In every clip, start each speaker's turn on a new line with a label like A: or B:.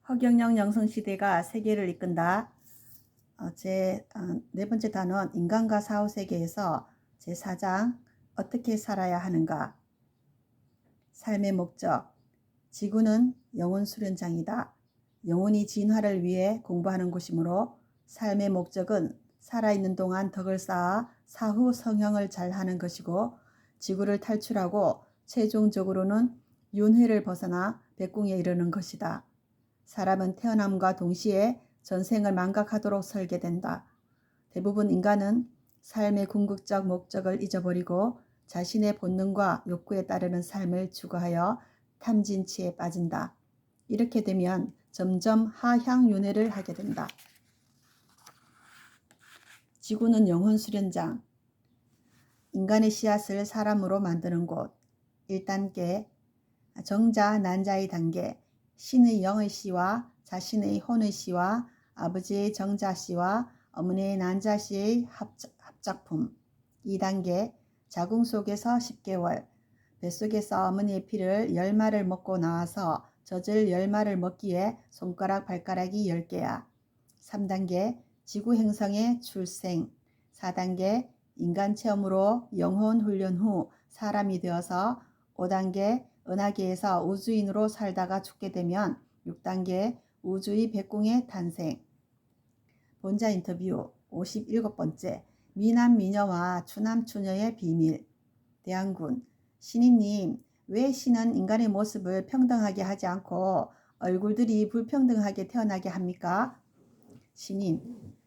A: 허경영 영성시대가 세계를 이끈다. 제 네 번째 단원 인간과 사후세계에서 제4장 어떻게 살아야 하는가. 삶의 목적. 지구는 영혼 수련장이다. 영혼이 진화를 위해 공부하는 곳이므로 삶의 목적은 살아있는 동안 덕을 쌓아 사후 성형을 잘하는 것이고, 지구를 탈출하고 최종적으로는 윤회를 벗어나 백궁에 이르는 것이다. 사람은 태어남과 동시에 전생을 망각하도록 설계된다. 대부분 인간은 삶의 궁극적 목적을 잊어버리고 자신의 본능과 욕구에 따르는 삶을 추구하여 탐진치에 빠진다. 이렇게 되면 점점 하향윤회를 하게 된다. 지구는 영혼 수련장. 인간의 씨앗을 사람으로 만드는 곳. 1단계 정자 난자의 단계. 신의 영의 씨와 자신의 혼의 씨와 아버지의 정자 씨와 어머니의 난자 씨의 합작품. 2단계 자궁 속에서 10개월. 뱃속에서 어머니의 피를 10마를 먹고 나와서 젖을 10마를 먹기에 손가락 발가락이 10개야. 3단계 지구 행성의 출생. 4단계 인간 체험으로 영혼 훈련 후 사람이 되어서 5단계 은하계에서 우주인으로 살다가 죽게 되면 6단계 우주의 백궁의 탄생. 본자 인터뷰 57번째 미남 미녀와 추남 추녀의 비밀. 대한군 신인님, 왜 신은 인간의 모습을 평등하게 하지 않고 얼굴들이 불평등하게 태어나게 합니까? 신인,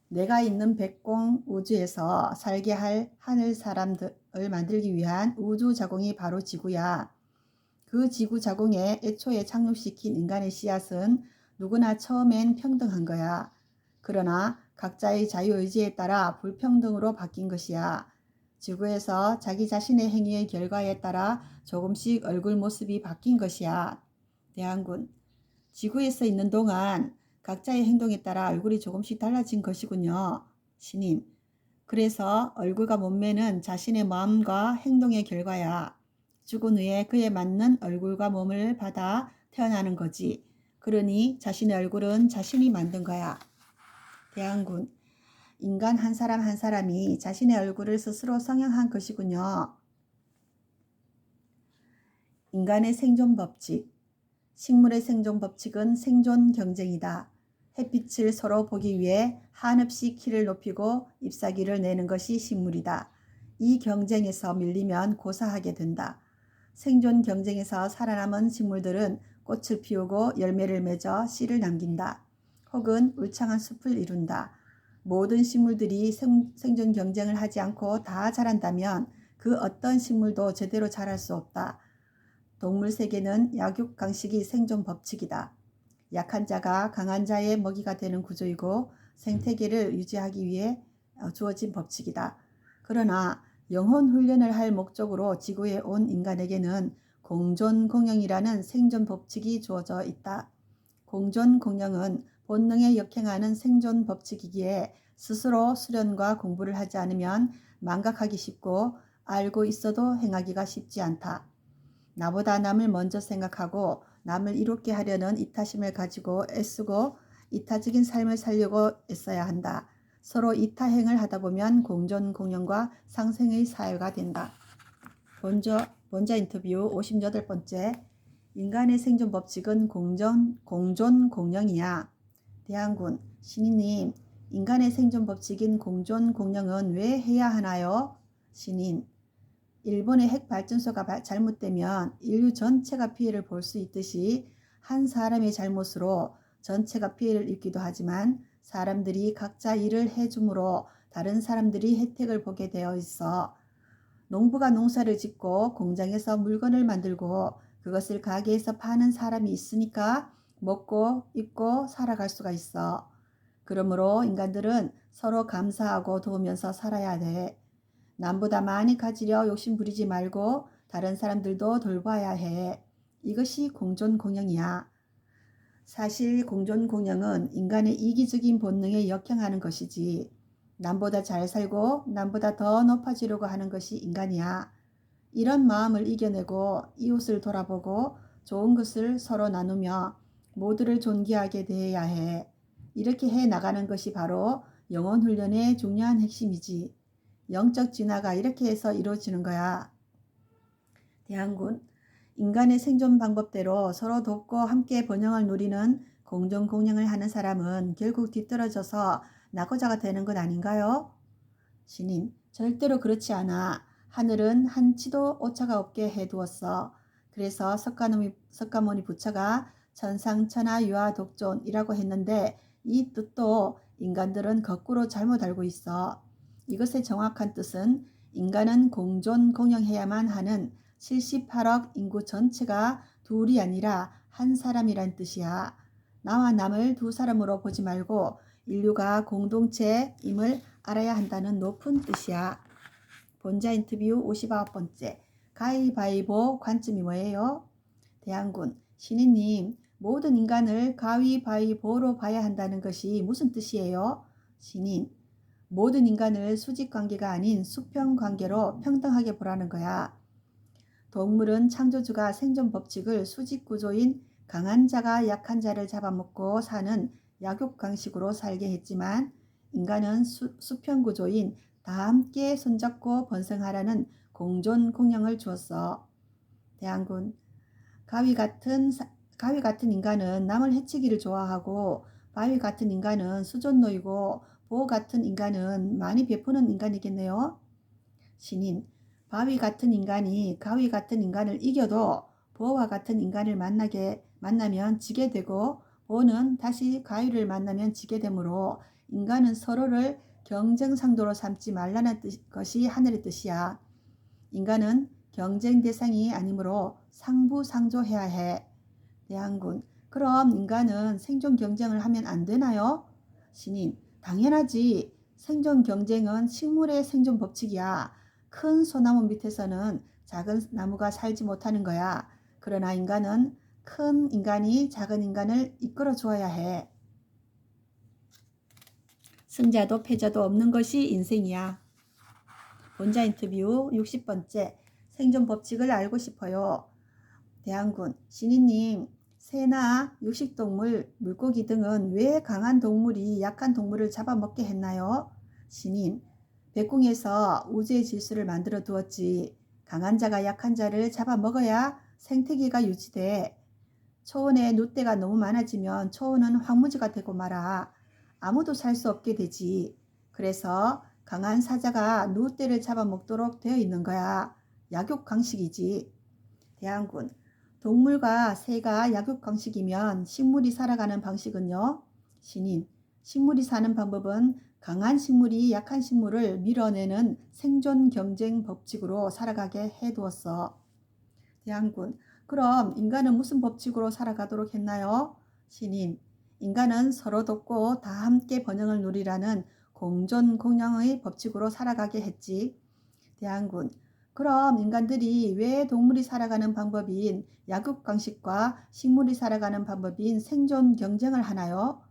A: 내가 있는 백공 우주에서 살게 할 하늘 사람들을 만들기 위한 우주 자궁이 바로 지구야. 그 지구 자궁에 애초에 착륙시킨 인간의 씨앗은 누구나 처음엔 평등한 거야. 그러나 각자의 자유의지에 따라 불평등으로 바뀐 것이야. 지구에서 자기 자신의 행위의 결과에 따라 조금씩 얼굴 모습이 바뀐 것이야. 대한군, 지구에서 있는 동안 각자의 행동에 따라 얼굴이 조금씩 달라진 것이군요. 신임, 그래서 얼굴과 몸매는 자신의 마음과 행동의 결과야. 죽은 후에 그에 맞는 얼굴과 몸을 받아 태어나는 거지. 그러니 자신의 얼굴은 자신이 만든 거야. 대한군, 인간 한 사람 한 사람이 자신의 얼굴을 스스로 성형한 것이군요. 인간의 생존 법칙. 식물의 생존 법칙은 생존 경쟁이다. 햇빛을 서로 보기 위해 한없이 키를 높이고 잎사귀를 내는 것이 식물이다. 이 경쟁에서 밀리면 고사하게 된다. 생존 경쟁에서 살아남은 식물들은 꽃을 피우고 열매를 맺어 씨를 남긴다. 혹은 울창한 숲을 이룬다. 모든 식물들이 생존 경쟁을 하지 않고 다 자란다면 그 어떤 식물도 제대로 자랄 수 없다. 동물 세계는 약육강식이 생존 법칙이다. 약한 자가 강한 자의 먹이가 되는 구조이고 생태계를 유지하기 위해 주어진 법칙이다. 그러나 영혼 훈련을 할 목적으로 지구에 온 인간에게는 공존공영이라는 생존 법칙이 주어져 있다. 공존공영은 본능에 역행하는 생존 법칙이기에 스스로 수련과 공부를 하지 않으면 망각하기 쉽고 알고 있어도 행하기가 쉽지 않다. 나보다 남을 먼저 생각하고 남을 이롭게 하려는 이타심을 가지고 애쓰고 이타적인 삶을 살려고 애써야 한다. 서로 이타행을 하다 보면 공존공영과 상생의 사회가 된다. 본자 인터뷰 58번째 인간의 생존 법칙은 공존공영이야. 대한군 신인님, 인간의 생존 법칙인 공존공영은 왜 해야 하나요? 신인, 일본의 핵발전소가 잘못되면 인류 전체가 피해를 볼 수 있듯이 한 사람의 잘못으로 전체가 피해를 입기도 하지만 사람들이 각자 일을 해줌으로 다른 사람들이 혜택을 보게 되어 있어. 농부가 농사를 짓고 공장에서 물건을 만들고 그것을 가게에서 파는 사람이 있으니까 먹고 입고 살아갈 수가 있어. 그러므로 인간들은 서로 감사하고 도우면서 살아야 돼. 남보다 많이 가지려 욕심 부리지 말고 다른 사람들도 돌봐야 해. 이것이 공존공영이야. 사실 공존공영은 인간의 이기적인 본능에 역행하는 것이지. 남보다 잘 살고 남보다 더 높아지려고 하는 것이 인간이야. 이런 마음을 이겨내고 이웃을 돌아보고 좋은 것을 서로 나누며 모두를 존귀하게 대해야 해. 이렇게 해 나가는 것이 바로 영혼 훈련의 중요한 핵심이지. 영적 진화가 이렇게 해서 이루어지는 거야. 대한군, 인간의 생존 방법대로 서로 돕고 함께 번영을 누리는 공존공영을 하는 사람은 결국 뒤떨어져서 낙오자가 되는 것 아닌가요? 신인, 절대로 그렇지 않아. 하늘은 한치도 오차가 없게 해두었어. 그래서 석가모니 부처가 천상천하 유아독존이라고 했는데 이 뜻도 인간들은 거꾸로 잘못 알고 있어. 이것의 정확한 뜻은 인간은 공존공영해야만 하는 78억 인구 전체가 둘이 아니라 한 사람이란 뜻이야. 나와 남을 두 사람으로 보지 말고 인류가 공동체임을 알아야 한다는 높은 뜻이야. 본자 인터뷰 59번째. 가위바위보 관점이 뭐예요? 대한군, 신인님, 모든 인간을 가위바위보로 봐야 한다는 것이 무슨 뜻이에요? 신인, 모든 인간을 수직관계가 아닌 수평관계로 평등하게 보라는 거야. 동물은 창조주가 생존 법칙을 수직구조인 강한 자가 약한 자를 잡아먹고 사는 약육강식으로 살게 했지만 인간은 수평구조인 다 함께 손잡고 번성하라는 공존공영을 주었어. 대한군, 가위 같은 인간은 남을 해치기를 좋아하고 바위 같은 인간은 수존노이고 보호 같은 인간은 많이 베푸는 인간이겠네요. 신인, 바위 같은 인간이 가위 같은 인간을 이겨도 보호와 같은 인간을 만나면 지게 되고 보호는 다시 가위를 만나면 지게 되므로 인간은 서로를 경쟁 상도로 삼지 말라는 것이 하늘의 뜻이야. 인간은 경쟁 대상이 아니므로 상부상조해야 해. 대한군, 그럼 인간은 생존 경쟁을 하면 안 되나요? 신인, 당연하지. 생존 경쟁은 식물의 생존 법칙이야. 큰 소나무 밑에서는 작은 나무가 살지 못하는 거야. 그러나 인간은 큰 인간이 작은 인간을 이끌어 주어야 해. 승자도 패자도 없는 것이 인생이야. 본자 인터뷰 60번째. 생존 법칙을 알고 싶어요. 대한군, 신인님, 새나 육식동물, 물고기 등은 왜 강한 동물이 약한 동물을 잡아먹게 했나요? 신인, 백궁에서 우주의 질서를 만들어 두었지. 강한 자가 약한 자를 잡아먹어야 생태계가 유지돼. 초원에 누대가 너무 많아지면 초원은 황무지가 되고 말아. 아무도 살 수 없게 되지. 그래서 강한 사자가 누대를 잡아먹도록 되어 있는 거야. 약육강식이지. 대한군, 동물과 새가 약육강식이면 식물이 살아가는 방식은요? 신인, 식물이 사는 방법은 강한 식물이 약한 식물을 밀어내는 생존 경쟁 법칙으로 살아가게 해두었어. 대한군, 그럼 인간은 무슨 법칙으로 살아가도록 했나요? 신인, 인간은 서로 돕고 다 함께 번영을 누리라는 공존공영의 법칙으로 살아가게 했지. 대한군, 그럼 인간들이 왜 동물이 살아가는 방법인 약육강식과 식물이 살아가는 방법인 생존 경쟁을 하나요?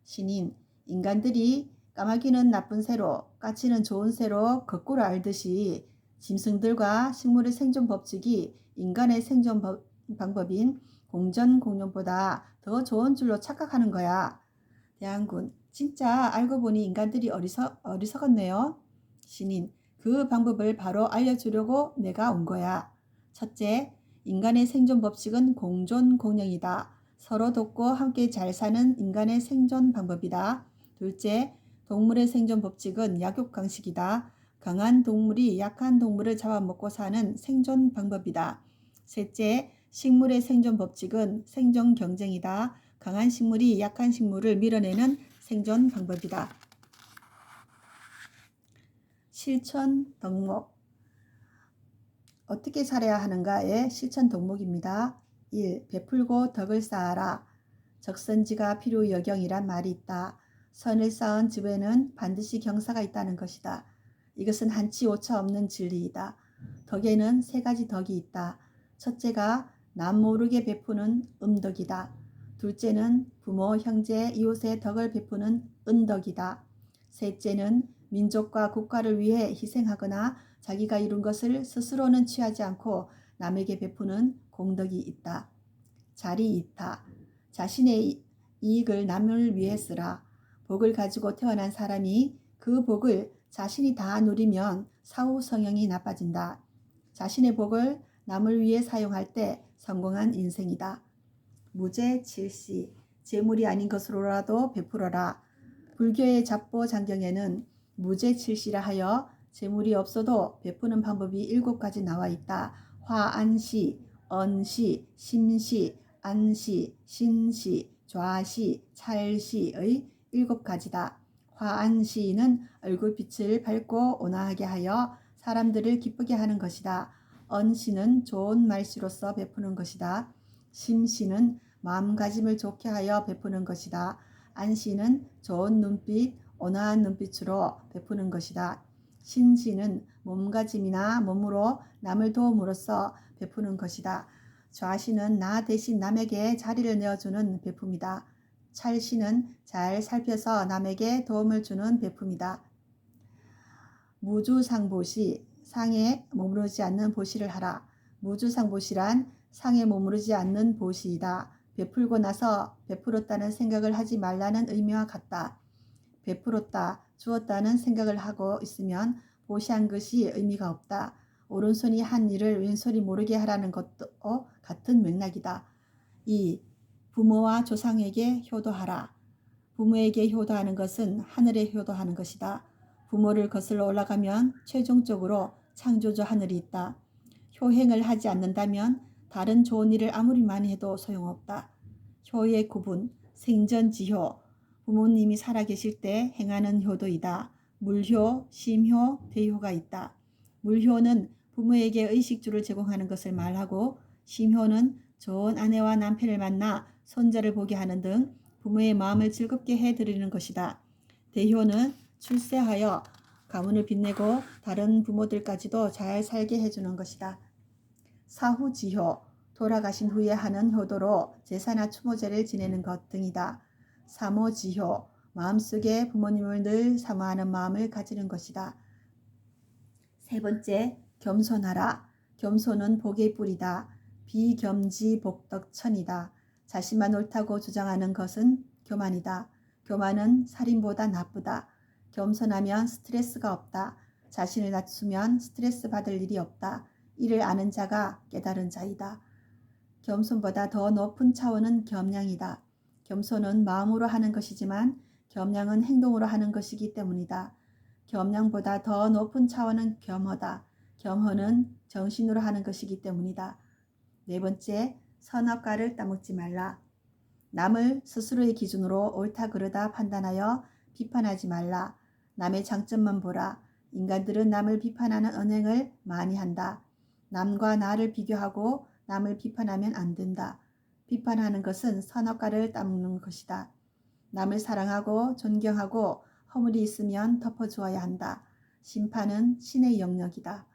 A: 신인, 인간들이 까마귀는 나쁜 새로, 까치는 좋은 새로 거꾸로 알듯이 짐승들과 식물의 생존 법칙이 인간의 생존 방법인 공전공룡보다 더 좋은 줄로 착각하는 거야. 대한군, 진짜 알고 보니 인간들이 어리석었네요. 신인, 그 방법을 바로 알려주려고 내가 온 거야. 첫째, 인간의 생존 법칙은 공존공영이다. 서로 돕고 함께 잘 사는 인간의 생존 방법이다. 둘째, 동물의 생존 법칙은 약육강식이다. 강한 동물이 약한 동물을 잡아먹고 사는 생존 방법이다. 셋째, 식물의 생존 법칙은 생존 경쟁이다. 강한 식물이 약한 식물을 밀어내는 생존 방법이다. 실천 덕목. 어떻게 살아야 하는가의 실천 덕목입니다. 1. 베풀고 덕을 쌓아라. 적선지가 필요여경이란 말이 있다. 선을 쌓은 집에는 반드시 경사가 있다는 것이다. 이것은 한치 오차 없는 진리이다. 덕에는 세 가지 덕이 있다. 첫째가 남 모르게 베푸는 음덕이다. 둘째는 부모, 형제, 이웃의 덕을 베푸는 은덕이다. 셋째는 민족과 국가를 위해 희생하거나 자기가 이룬 것을 스스로는 취하지 않고 남에게 베푸는 공덕이 있다. 자리 이타. 자신의 이익을 남을 위해 쓰라. 복을 가지고 태어난 사람이 그 복을 자신이 다 누리면 사후 성형이 나빠진다. 자신의 복을 남을 위해 사용할 때 성공한 인생이다. 무제 칠시, 재물이 아닌 것으로라도 베풀어라. 불교의 잡보 장경에는 무제 칠시라 하여 재물이 없어도 베푸는 방법이 7가지 나와 있다. 화안시, 언시, 심시, 안시, 신시, 좌시, 찰시의 7가지다. 화안시는 얼굴빛을 밝고 온화하게 하여 사람들을 기쁘게 하는 것이다. 언시는 좋은 말씨로서 베푸는 것이다. 심시는 마음가짐을 좋게 하여 베푸는 것이다. 안시는 좋은 눈빛, 온화한 눈빛으로 베푸는 것이다. 신시는 몸가짐이나 몸으로 남을 도움으로써 베푸는 것이다. 좌시는 나 대신 남에게 자리를 내어주는 베품이다. 찰시는 잘 살펴서 남에게 도움을 주는 베품이다. 무주상보시, 상에 머무르지 않는 보시를 하라. 무주상보시란 상에 머무르지 않는 보시이다. 베풀고 나서 베풀었다는 생각을 하지 말라는 의미와 같다. 베풀었다, 주었다는 생각을 하고 있으면 보시한 것이 의미가 없다. 오른손이 한 일을 왼손이 모르게 하라는 것도 같은 맥락이다. 2. 부모와 조상에게 효도하라. 부모에게 효도하는 것은 하늘에 효도하는 것이다. 부모를 거슬러 올라가면 최종적으로 창조주 하늘이 있다. 효행을 하지 않는다면 다른 좋은 일을 아무리 많이 해도 소용없다. 효의 구분, 생전지효, 부모님이 살아계실 때 행하는 효도이다. 물효, 심효, 대효가 있다. 물효는 부모에게 의식주를 제공하는 것을 말하고, 심효는 좋은 아내와 남편을 만나 손자를 보게 하는 등 부모의 마음을 즐겁게 해드리는 것이다. 대효는 출세하여 가문을 빛내고 다른 부모들까지도 잘 살게 해주는 것이다. 사후지효, 돌아가신 후에 하는 효도로 제사나 추모제를 지내는 것 등이다. 사모지효, 마음속에 부모님을 늘 사모하는 마음을 가지는 것이다. 3번째, 겸손하라. 겸손은 복의 뿌리다. 비겸지복덕천이다. 자신만 옳다고 주장하는 것은 교만이다. 교만은 살인보다 나쁘다. 겸손하면 스트레스가 없다. 자신을 낮추면 스트레스 받을 일이 없다. 이를 아는 자가 깨달은 자이다. 겸손보다 더 높은 차원은 겸양이다. 겸손은 마음으로 하는 것이지만 겸양은 행동으로 하는 것이기 때문이다. 겸양보다 더 높은 차원은 겸허다. 겸허는 정신으로 하는 것이기 때문이다. 4번째, 선악과를 따먹지 말라. 남을 스스로의 기준으로 옳다 그르다 판단하여 비판하지 말라. 남의 장점만 보라. 인간들은 남을 비판하는 언행을 많이 한다. 남과 나를 비교하고 남을 비판하면 안 된다. 비판하는 것은 선악과를 따먹는 것이다. 남을 사랑하고 존경하고 허물이 있으면 덮어주어야 한다. 심판은 신의 영역이다.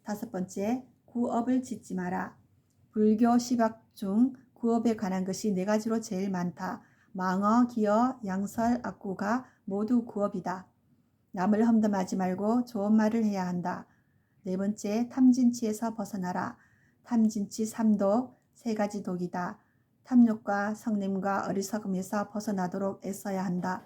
A: 5번째, 구업을 짓지 마라. 불교 시박 중 구업에 관한 것이 4가지로 제일 많다. 망어, 기어, 양설, 악구가 모두 구업이다. 남을 험담하지 말고 좋은 말을 해야 한다. 4번째, 탐진치에서 벗어나라. 탐진치 3도, 3가지 독이다. 탐욕과 성냄과 어리석음에서 벗어나도록 애써야 한다.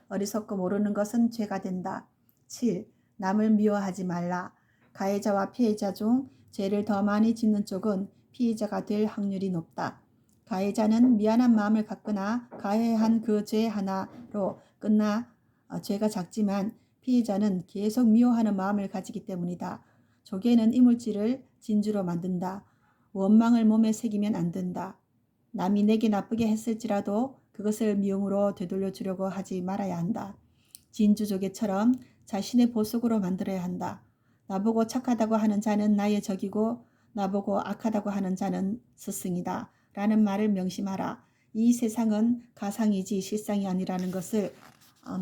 A: 어리석고 모르는 것은 죄가 된다. 7. 남을 미워하지 말라. 가해자와 피해자 중 죄를 더 많이 짓는 쪽은 피해자가 될 확률이 높다. 가해자는 미안한 마음을 갖거나 가해한 그 죄 하나로 끝나 죄가 작지만 피해자는 계속 미워하는 마음을 가지기 때문이다. 조개는 이물질을 진주로 만든다. 원망을 몸에 새기면 안 된다. 남이 내게 나쁘게 했을지라도 그것을 미움으로 되돌려 주려고 하지 말아야 한다. 진주조개처럼 자신의 보석으로 만들어야 한다. 나보고 착하다고 하는 자는 나의 적이고 나보고 악하다고 하는 자는 스승이다. 라는 말을 명심하라. 이 세상은 가상이지 실상이 아니라는 것을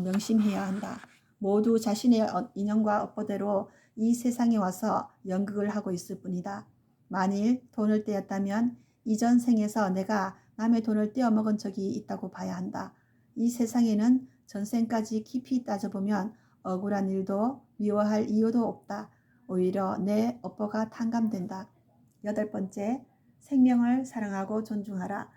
A: 명심해야 한다. 모두 자신의 인연과 업보대로 이 세상에 와서 연극을 하고 있을 뿐이다. 만일 돈을 떼었다면 이전 생에서 내가 남의 돈을 떼어먹은 적이 있다고 봐야 한다. 이 세상에는 전생까지 깊이 따져보면 억울한 일도 미워할 이유도 없다. 오히려 내 업보가 탕감된다. 8번째, 생명을 사랑하고 존중하라.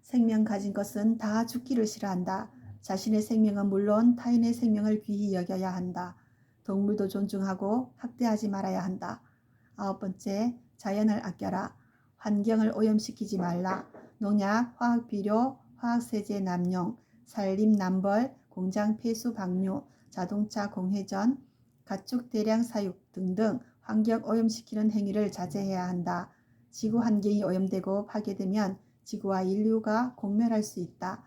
A: 생명 가진 것은 다 죽기를 싫어한다. 자신의 생명은 물론 타인의 생명을 귀히 여겨야 한다. 동물도 존중하고 학대하지 말아야 한다. 9번째, 자연을 아껴라. 환경을 오염시키지 말라. 농약, 화학비료, 화학세제 남용, 산림 남벌, 공장 폐수 방류, 자동차 공회전, 가축 대량 사육 등등 환경 오염시키는 행위를 자제해야 한다. 지구 환경이 오염되고 파괴되면 지구와 인류가 공멸할 수 있다.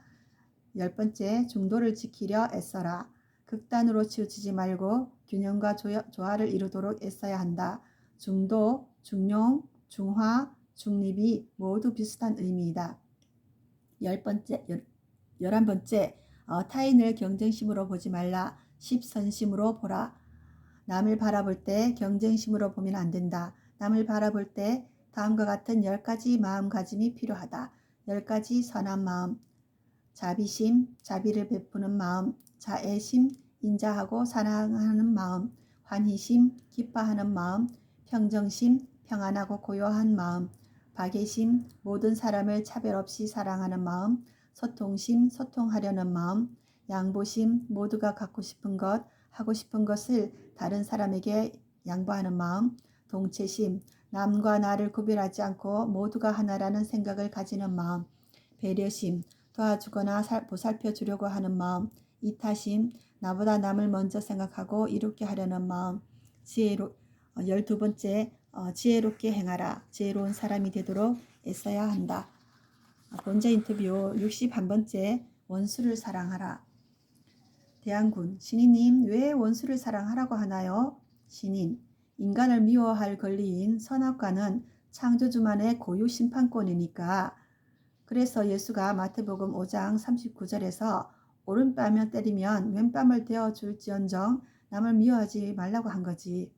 A: 10번째, 중도를 지키려 애써라. 극단으로 치우치지 말고 균형과 조화를 이루도록 애써야 한다. 중도, 중용, 중화, 중립이 모두 비슷한 의미이다. 11번째, 타인을 경쟁심으로 보지 말라. 십선심으로 보라. 남을 바라볼 때 경쟁심으로 보면 안 된다. 남을 바라볼 때 다음과 같은 10가지 마음가짐이 필요하다. 10가지 선한 마음, 자비심, 자비를 베푸는 마음, 자애심, 인자하고 사랑하는 마음, 환희심, 기뻐하는 마음, 평정심, 평안하고 고요한 마음, 박애심, 모든 사람을 차별 없이 사랑하는 마음, 소통심, 소통하려는 마음, 양보심, 모두가 갖고 싶은 것, 하고 싶은 것을 다른 사람에게 양보하는 마음, 동체심, 남과 나를 구별하지 않고 모두가 하나라는 생각을 가지는 마음, 배려심, 도와주거나 보살펴 주려고 하는 마음, 이타심, 나보다 남을 먼저 생각하고 이롭게 하려는 마음, 12번째, 지혜롭게 행하라. 지혜로운 사람이 되도록 애써야 한다. 본자 인터뷰 61번째, 원수를 사랑하라. 대안군, 신이님, 왜 원수를 사랑하라고 하나요? 신인, 인간을 미워할 권리인 선악과는 창조주만의 고유 심판권이니까. 그래서 예수가 마태복음 5장 39절에서 오른뺨을 때리면 왼뺨을 대어줄지언정 남을 미워하지 말라고 한 거지.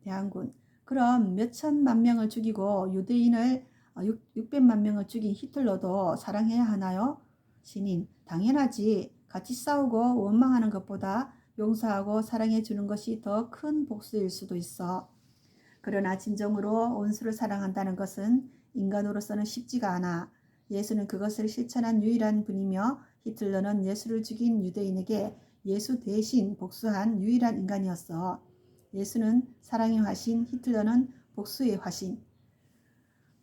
A: 대한군, 그럼 몇천만 명을 죽이고 유대인을 600만 명을 죽인 히틀러도 사랑해야 하나요? 신인, 당연하지. 같이 싸우고 원망하는 것보다 용서하고 사랑해 주는 것이 더 큰 복수일 수도 있어. 그러나 진정으로 원수를 사랑한다는 것은 인간으로서는 쉽지가 않아. 예수는 그것을 실천한 유일한 분이며 히틀러는 예수를 죽인 유대인에게 예수 대신 복수한 유일한 인간이었어. 예수는 사랑의 화신, 히틀러는 복수의 화신.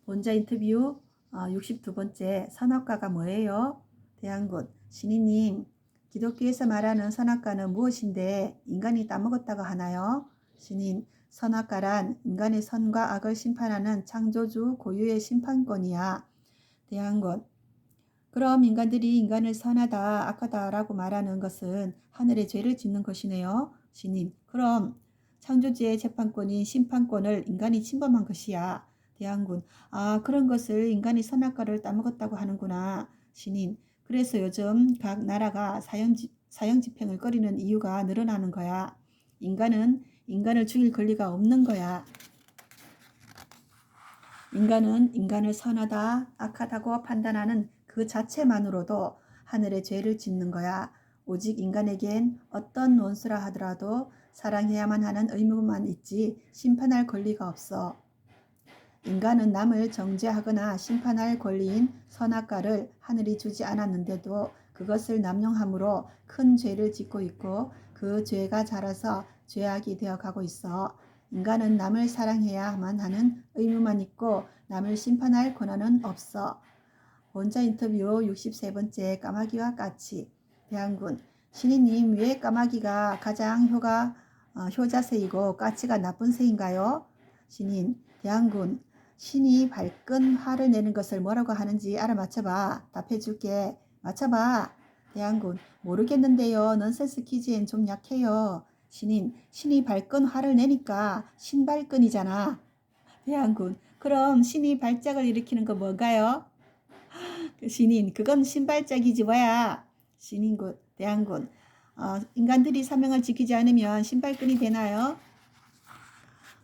A: 본자 인터뷰 62번째, 선악과가 뭐예요? 대한군, 신이님, 기독교에서 말하는 선악과는 무엇인데 인간이 따먹었다고 하나요? 신인, 선악과란 인간의 선과 악을 심판하는 창조주 고유의 심판권이야. 대한군, 그럼 인간들이 인간을 선하다, 악하다라고 말하는 것은 하늘의 죄를 짓는 것이네요. 신임, 그럼 창조주의 재판권인 심판권을 인간이 침범한 것이야. 대한군, 그런 것을 인간이 선악과를 따먹었다고 하는구나. 신임, 그래서 요즘 각 나라가 사형집행을 꺼리는 이유가 늘어나는 거야. 인간은 인간을 죽일 권리가 없는 거야. 인간은 인간을 선하다, 악하다고 판단하는 그 자체만으로도 하늘의 죄를 짓는 거야. 오직 인간에겐 어떤 원수라 하더라도 사랑해야만 하는 의무만 있지 심판할 권리가 없어. 인간은 남을 정죄하거나 심판할 권리인 선악과를 하늘이 주지 않았는데도 그것을 남용함으로 큰 죄를 짓고 있고 그 죄가 자라서 죄악이 되어가고 있어. 인간은 남을 사랑해야만 하는 의무만 있고 남을 심판할 권한은 없어. 본자 인터뷰 63번째, 까마귀와 까치. 대한군, 신이님, 왜 까마귀가 가장 효자새이고 까치가 나쁜 새인가요? 신인, 대한군, 신이 발끈 화를 내는 것을 뭐라고 하는지 알아맞혀봐. 답해줄게. 맞춰봐. 대한군, 모르겠는데요. 넌센스 퀴즈엔 좀 약해요. 신인, 신이 발끈 화를 내니까 신발끈이잖아. 대한군, 그럼 신이 발작을 일으키는 거 뭔가요? 신인, 그건 신발짝이지 뭐야. 신인군, 대한군, 인간들이 사명을 지키지 않으면 신발끈이 되나요?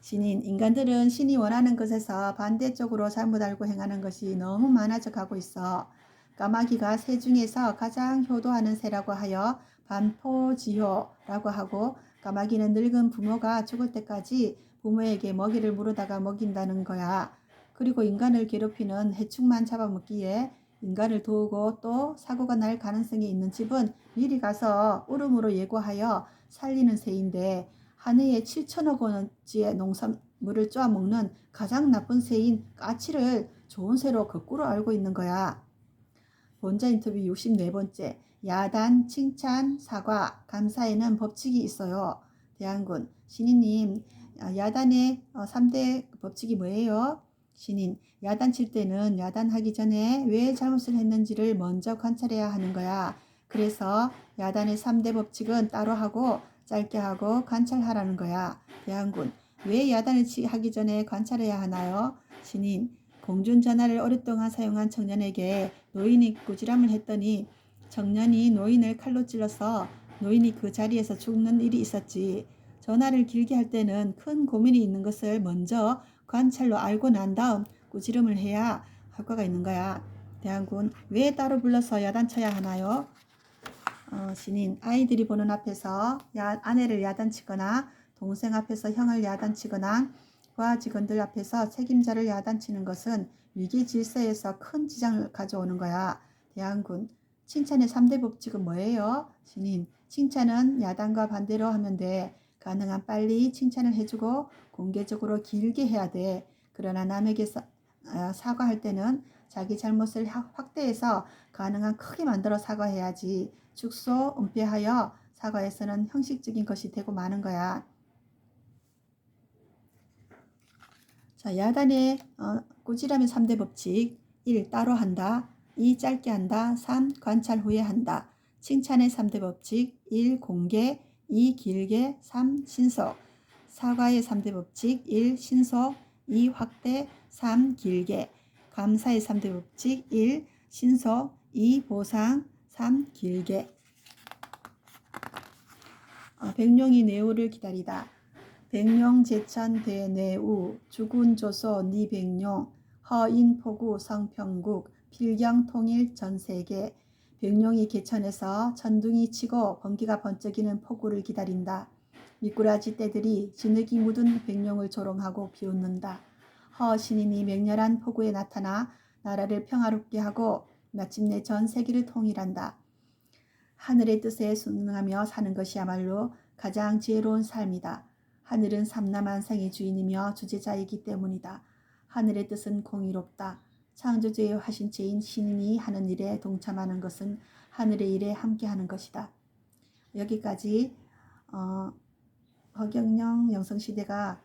A: 신인, 인간들은 신이 원하는 것에서 반대쪽으로 잘못 알고 행하는 것이 너무 많아져 가고 있어. 까마귀가 새 중에서 가장 효도하는 새라고 하여 반포지효라고 하고, 까마귀는 늙은 부모가 죽을 때까지 부모에게 먹이를 물어다가 먹인다는 거야. 그리고 인간을 괴롭히는 해충만 잡아먹기에 인간을 도우고 또 사고가 날 가능성이 있는 집은 미리 가서 울음으로 예고하여 살리는 새인데 한 해에 7천억 원어치의 농산물을 쪼아먹는 가장 나쁜 새인 까치를 좋은 새로 거꾸로 알고 있는 거야. 본자 인터뷰 64번째. 야단, 칭찬, 사과, 감사에는 법칙이 있어요. 대한군. 신인님, 야단의 3대 법칙이 뭐예요? 신인, 야단 칠 때는 야단하기 전에 왜 잘못을 했는지를 먼저 관찰해야 하는 거야. 그래서 야단의 3대 법칙은 따로 하고 짧게 하고 관찰하라는 거야. 대한군, 왜 야단을 하기 전에 관찰해야 하나요? 신인, 공중전화를 오랫동안 사용한 청년에게 노인이 꾸지람을 했더니 청년이 노인을 칼로 찔러서 노인이 그 자리에서 죽는 일이 있었지. 전화를 길게 할 때는 큰 고민이 있는 것을 먼저 관찰로 알고 난 다음 꾸지름을 해야 효과가 있는 거야. 대한군, 왜 따로 불러서 야단쳐야 하나요? 신인, 아이들이 보는 앞에서 아내를 야단치거나 동생 앞에서 형을 야단치거나 부하 직원들 앞에서 책임자를 야단치는 것은 위기 질서에서 큰 지장을 가져오는 거야. 대한군, 칭찬의 3대 법칙은 뭐예요? 신인, 칭찬은 야단과 반대로 하면 돼. 가능한 빨리 칭찬을 해주고 공개적으로 길게 해야 돼. 그러나 남에게 사과할 때는 자기 잘못을 확대해서 가능한 크게 만들어 사과해야지. 축소, 은폐하여 사과에서는 형식적인 것이 되고 마는 거야. 자, 야단의 꾸지람의 3대 법칙. 1. 따로 한다. 2. 짧게 한다. 3. 관찰 후에 한다. 칭찬의 3대 법칙. 1. 공개. 2. 길게. 3. 신속. 사과의 3대 법칙. 1. 신속. 2. 확대. 3. 길게. 감사의 3대 법칙. 1. 신속. 2. 보상. 3. 길게. 백룡이 내우를 기다리다. 백룡 제천 대내우 주군 조소 니 백룡 허인 포구 성평국 필경 통일 전세계. 백룡이 개천에서 천둥이 치고 번개가 번쩍이는 폭우를 기다린다. 미꾸라지 떼들이 진흙이 묻은 백룡을 조롱하고 비웃는다. 허 신인이 맹렬한 폭우에 나타나 나라를 평화롭게 하고 마침내 전 세계를 통일한다. 하늘의 뜻에 순응하며 사는 것이야말로 가장 지혜로운 삶이다. 하늘은 삼라만상의 주인이며 주재자이기 때문이다. 하늘의 뜻은 공의롭다. 창조주의 화신체인 신인이 하는 일에 동참하는 것은 하늘의 일에 함께하는 것이다. 여기까지 허경영 영성시대가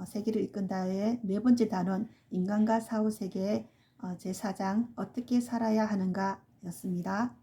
A: 세계를 이끈다의 네 번째 단원 인간과 사후세계의 제4장 어떻게 살아야 하는가 였습니다.